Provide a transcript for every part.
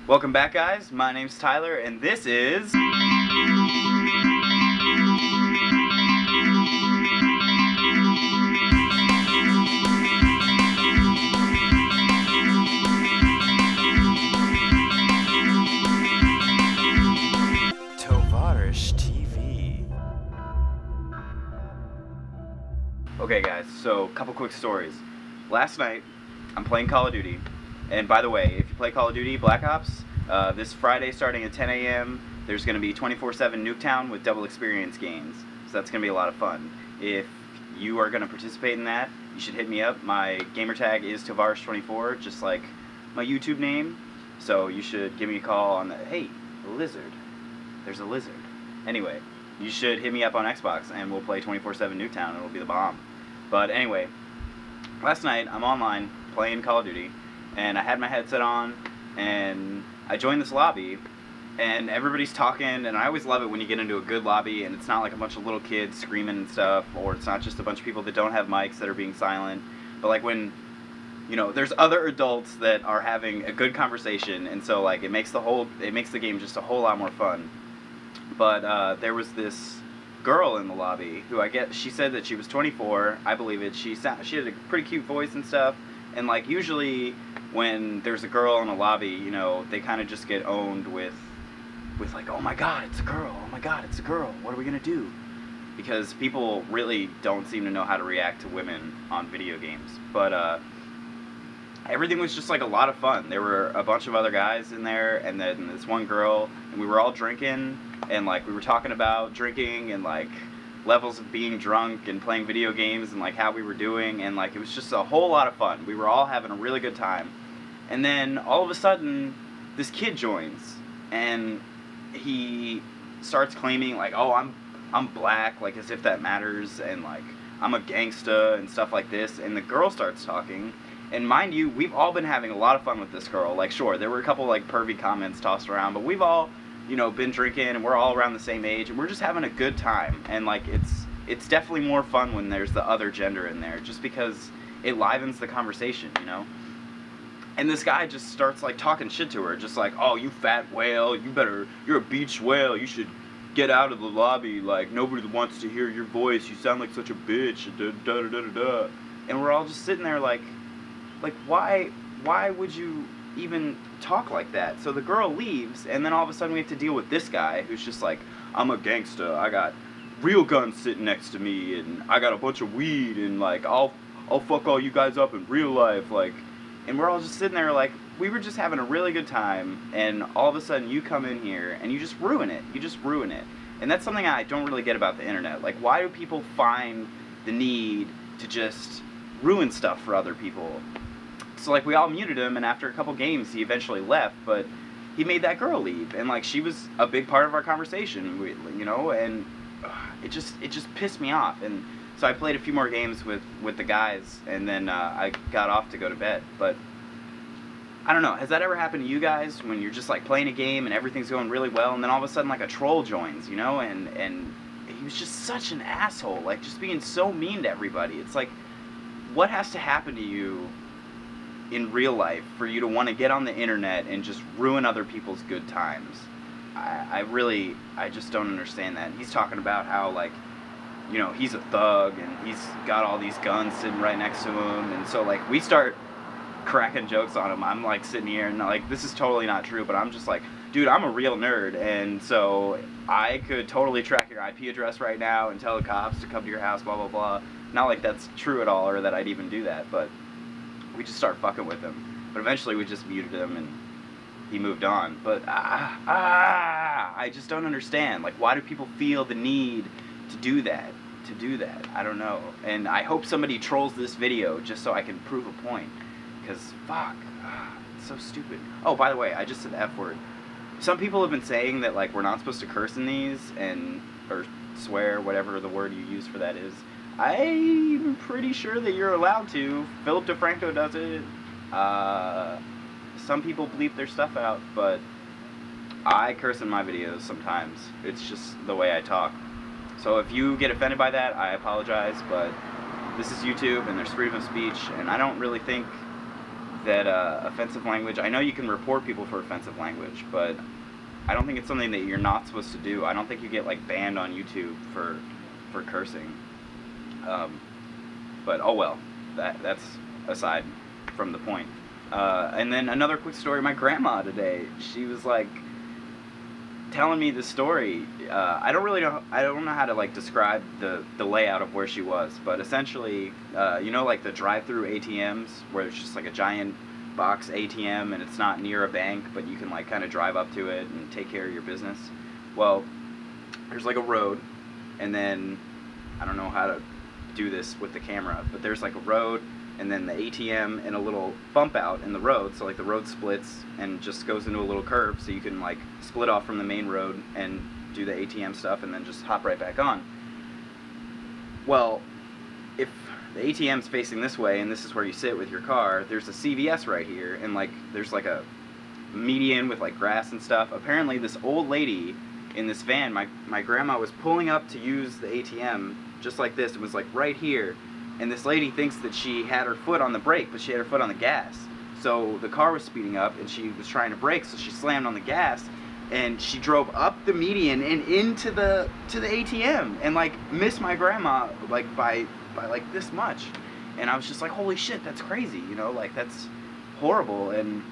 Welcome back, guys. My name's Tyler, and this is... TV. Okay, guys, so a couple quick stories. Last night, I'm playing Call of Duty. And by the way, if you play Call of Duty Black Ops, this Friday starting at 10 a.m., there's going to be 24/7 Nuketown with double experience games. So that's going to be a lot of fun. If you are going to participate in that, you should hit me up. My gamertag is Tavarish24, just like my YouTube name. So you should give me a call on the, hey, lizard. There's a lizard. Anyway, you should hit me up on Xbox and we'll play 24/7 Nuketown. It'll be the bomb. But anyway, last night I'm online playing Call of Duty. And I had my headset on, and I joined this lobby, and everybody's talking, and I always love it when you get into a good lobby, and it's not like a bunch of little kids screaming and stuff, or it's not just a bunch of people that don't have mics that are being silent, but like when, you know, there's other adults that are having a good conversation, and so like it makes the game just a whole lot more fun. But there was this girl in the lobby who she said that she was 24, I believe it, she had a pretty cute voice and stuff, and like usually when there's a girl in a lobby, you know, they kind of just get owned with like, oh my god, it's a girl, oh my god, it's a girl, what are we gonna do? Because people really don't seem to know how to react to women on video games. But everything was just like a lot of fun. There were a bunch of other guys in there, and then this one girl, and we were all drinking, and like we were talking about drinking and like levels of being drunk and playing video games and like how we were doing, and like it was just a whole lot of fun. We were all having a really good time. And then all of a sudden this kid joins and he starts claiming like, oh, I'm black, like as if that matters, and like I'm a gangsta and stuff like this. And the girl starts talking, and mind you, we've all been having a lot of fun with this girl. Like sure, there were a couple like pervy comments tossed around, but we've all, you know, been drinking, and we're all around the same age, and we're just having a good time. And like it's definitely more fun when there's the other gender in there, just because it livens the conversation, you know. And this guy just starts like talking shit to her, just like, oh, you fat whale, you're a beach whale, you should get out of the lobby, like nobody wants to hear your voice, you sound like such a bitch, da da da da da. And we're all just sitting there like why would you even talk like that? So the girl leaves, and then all of a sudden we have to deal with this guy who's just like, I'm a gangsta, I got real guns sitting next to me, and I got a bunch of weed, and like I'll fuck all you guys up in real life, like. And we're all just sitting there like, we were just having a really good time, and all of a sudden you come in here and you just ruin it. You just ruin it. And that's something I don't really get about the internet. Like, why do people find the need to just ruin stuff for other people? So like we all muted him, and after a couple games he eventually left, but he made that girl leave, and like she was a big part of our conversation, you know, and it just pissed me off. And so I played a few more games with the guys, and then I got off to go to bed. But I don't know, has that ever happened to you guys, when you're just like playing a game and everything's going really well, and then all of a sudden like a troll joins, you know, and he was just such an asshole, like just being so mean to everybody. It's like, what has to happen to you in real life for you to want to get on the internet and just ruin other people's good times? I just don't understand that. And he's talking about how, like, you know, he's a thug and he's got all these guns sitting right next to him, and so like we start cracking jokes on him. I'm like sitting here and like, this is totally not true, but I'm just like, dude, I'm a real nerd, and so I could totally track your IP address right now and tell the cops to come to your house, blah blah blah. Not like that's true at all, or that I'd even do that, but we just start fucking with him. But eventually we just muted him and he moved on. But I just don't understand, like, why do people feel the need to do that? I don't know. And I hope somebody trolls this video just so I can prove a point, because fuck, it's so stupid. Oh, by the way, I just said the F word. Some people have been saying that like we're not supposed to curse in these, or swear, whatever the word you use for that is. I'm pretty sure that you're allowed to. Philip DeFranco does it. Some people bleep their stuff out, but I curse in my videos sometimes. It's just the way I talk. So if you get offended by that, I apologize, but this is YouTube and there's freedom of speech, and I don't really think that offensive language, I know you can report people for offensive language, but I don't think it's something that you're not supposed to do. I don't think you get like banned on YouTube for cursing. But oh well, that's aside from the point. And then another quick story, my grandma today, she was like telling me this story. I don't know how to like describe the layout of where she was, but essentially, you know, like the drive-through ATMs where it's just like a giant box ATM and it's not near a bank, but you can like kind of drive up to it and take care of your business. Well, there's like a road, and then I don't know how to do this with the camera, but there's like a road and then the ATM and a little bump out in the road, so like the road splits and just goes into a little curve, so you can like split off from the main road and do the ATM stuff and then just hop right back on. Well, if the ATM's facing this way and this is where you sit with your car, there's a CVS right here, and like there's like a median with like grass and stuff. Apparently this old lady in this van, my grandma was pulling up to use the ATM just like this. It was like right here, and this lady thinks that she had her foot on the brake, but she had her foot on the gas. So the car was speeding up and she was trying to brake, so she slammed on the gas and she drove up the median and into the ATM and like missed my grandma like by like this much. And I was just like, holy shit, that's crazy, you know, like that's horrible. And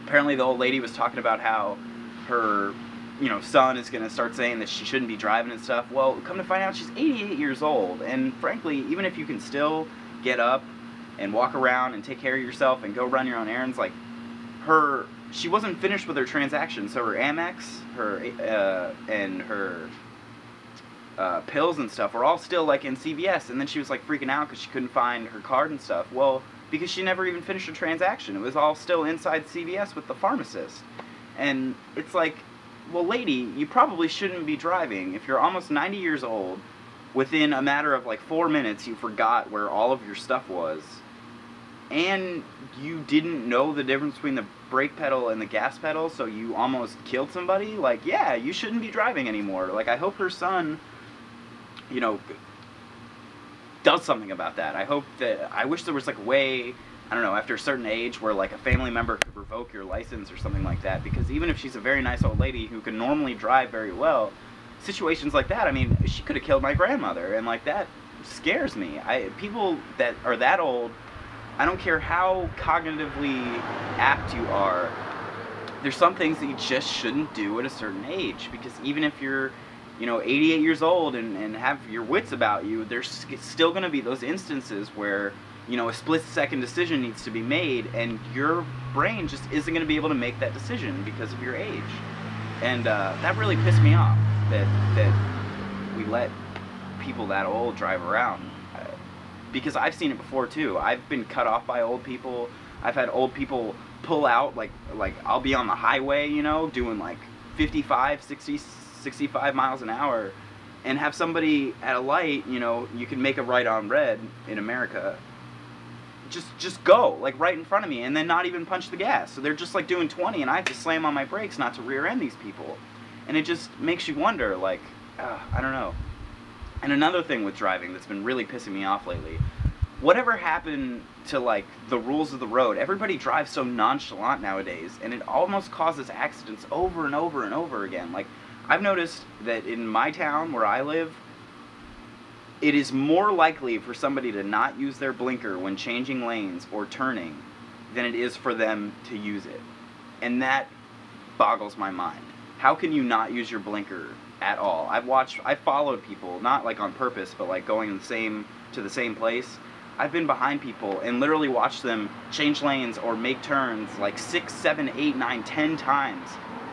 apparently the old lady was talking about how her, you know, son is going to start saying that she shouldn't be driving and stuff. Well, come to find out, she's 88 years old, and frankly, even if you can still get up and walk around and take care of yourself and go run your own errands, like she wasn't finished with her transaction, so her Amex, and her pills and stuff were all still like in CVS, and then she was like freaking out because she couldn't find her card and stuff. Well, because she never even finished her transaction, it was all still inside CVS with the pharmacist. And it's like, well, lady, you probably shouldn't be driving. If you're almost 90 years old, within a matter of like 4 minutes, you forgot where all of your stuff was, and you didn't know the difference between the brake pedal and the gas pedal, so you almost killed somebody. Like, yeah, you shouldn't be driving anymore. Like, I hope her son, you know, does something about that. I wish there was like a way, I don't know, after a certain age where like a family member could revoke your license or something like that, because even if she's a very nice old lady who can normally drive very well, situations like that, I mean, she could have killed my grandmother, and like that scares me. People that are that old, I don't care how cognitively apt you are, there's some things that you just shouldn't do at a certain age, because even if you're, you know, 88 years old and have your wits about you, there's still going to be those instances where, you know, a split-second decision needs to be made, and your brain just isn't going to be able to make that decision because of your age. And that really pissed me off, that we let people that old drive around. Because I've seen it before, too. I've been cut off by old people. I've had old people pull out, like I'll be on the highway, you know, doing like 55, 60, 65 miles an hour, and have somebody at a light, you know, you can make a right on red in America, just go, like right in front of me, and then not even punch the gas. So they're just like doing 20, and I have to slam on my brakes not to rear end these people. And it just makes you wonder, like, I don't know. And another thing with driving that's been really pissing me off lately, whatever happened to like the rules of the road? Everybody drives so nonchalant nowadays, and it almost causes accidents over and over and over again. Like, I've noticed that in my town where I live, it is more likely for somebody to not use their blinker when changing lanes or turning than it is for them to use it. And that boggles my mind. How can you not use your blinker at all? I've followed people, not like on purpose, but like going to the same place. I've been behind people and literally watched them change lanes or make turns like 6, 7, 8, 9, 10 times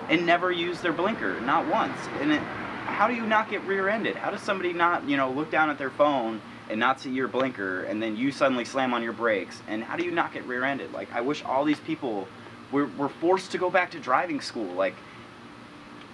and never use their blinker, not once. And how do you not get rear-ended? How does somebody not, you know, look down at their phone and not see your blinker, and then you suddenly slam on your brakes? And how do you not get rear-ended? Like, I wish all these people were forced to go back to driving school. Like,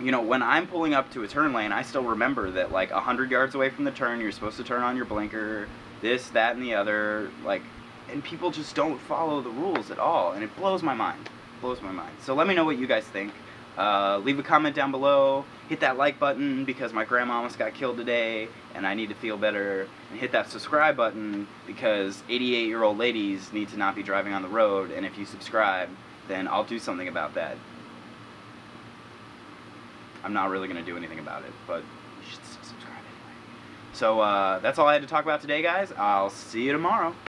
you know, when I'm pulling up to a turn lane, I still remember that like 100 yards away from the turn, you're supposed to turn on your blinker, this, that, and the other, like, and people just don't follow the rules at all, and it blows my mind. It blows my mind. So let me know what you guys think. Leave a comment down below, hit hit that like button because my grandma almost got killed today and I need to feel better, and hit that subscribe button because 88-year-old ladies need to not be driving on the road, and if you subscribe, then I'll do something about that. I'm not really going to do anything about it, but you should still subscribe anyway. So that's all I had to talk about today, guys. I'll see you tomorrow.